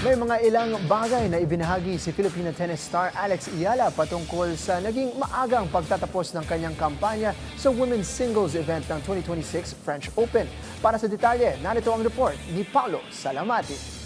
May mga ilang bagay na ibinahagi si Filipina tennis star Alex Ayala patungkol sa naging maagang pagtatapos ng kanyang kampanya sa women's singles event ng 2026 French Open. Para sa detalye, narito ang report ni Paulo Salamati.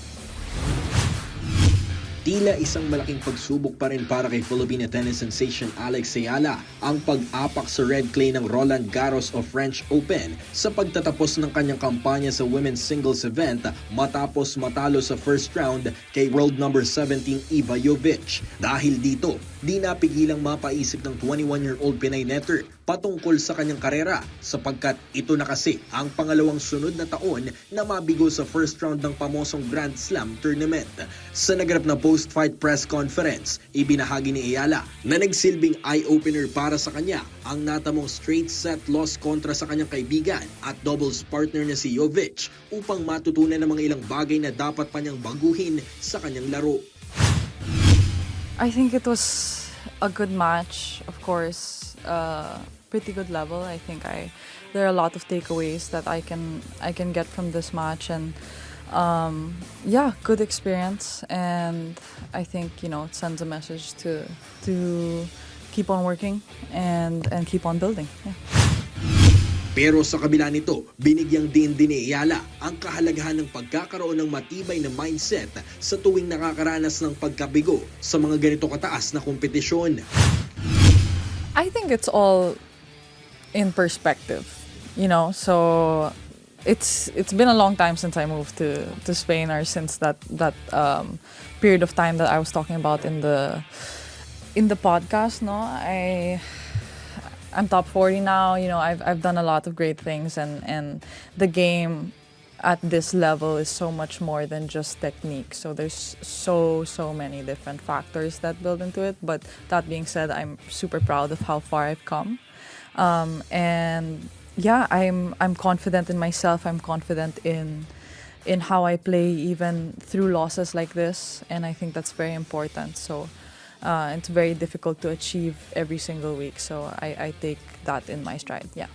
Tila isang malaking pagsubok pa rin para kay Filipina tennis sensation Alex Ayala ang pag-apak sa red clay ng Roland Garros of French Open sa pagtatapos ng kanyang kampanya sa women's singles event matapos matalo sa first round kay world number 17 Iva Jovic. Dahil dito, di napigilang mapaisip ng 21-year-old Pinay netter patungkol sa kanyang karera sapagkat ito na kasi ang pangalawang sunod na taon na mabigo sa first round ng pamosong Grand Slam tournament. Sa naganap na post-fight press conference, ibinahagi ni Ayala na nagsilbing eye-opener para sa kanya ang natamong straight set loss kontra sa kanyang kaibigan at doubles partner na si Jovic upang matutunan ng mga ilang bagay na dapat pa niyang baguhin sa kanyang laro. I think it was a good match, of course. Pretty good level. I think there are a lot of takeaways that I can get from this match, and yeah, good experience. And I think it sends a message to keep on working and keep on building. Yeah. Pero sa kabila nito, binigyang din ni Ayala ang kahalagahan ng pagkakaroon ng matibay na mindset sa tuwing nakakaranas ng pagkabigo sa mga ganito kataas na kompetisyon. I think it's all in perspective, so it's been a long time since I moved to Spain, or since that period of time that I was talking about in the podcast. I'm top 40 now. I've done a lot of great things, and the game at this level is so much more than just technique. So there's so many different factors that build into it. But that being said, I'm super proud of how far I've come. And yeah, I'm confident in myself. I'm confident in how I play even through losses like this, and I think that's very important. So it's very difficult to achieve every single week. So I take that in my stride. Yeah.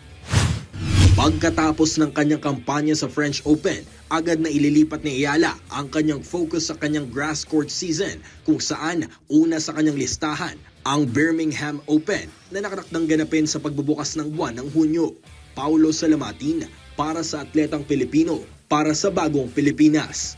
Pagkatapos ng kanyang kampanya sa French Open, agad na ililipat ni Ayala ang kanyang focus sa kanyang grass court season, kung saan una sa kanyang listahan ang Birmingham Open na nakatakdang ganapin sa pagbubukas ng buwan ng Hunyo. Paulo Salamatin para sa Atletang Pilipino, para sa Bagong Pilipinas.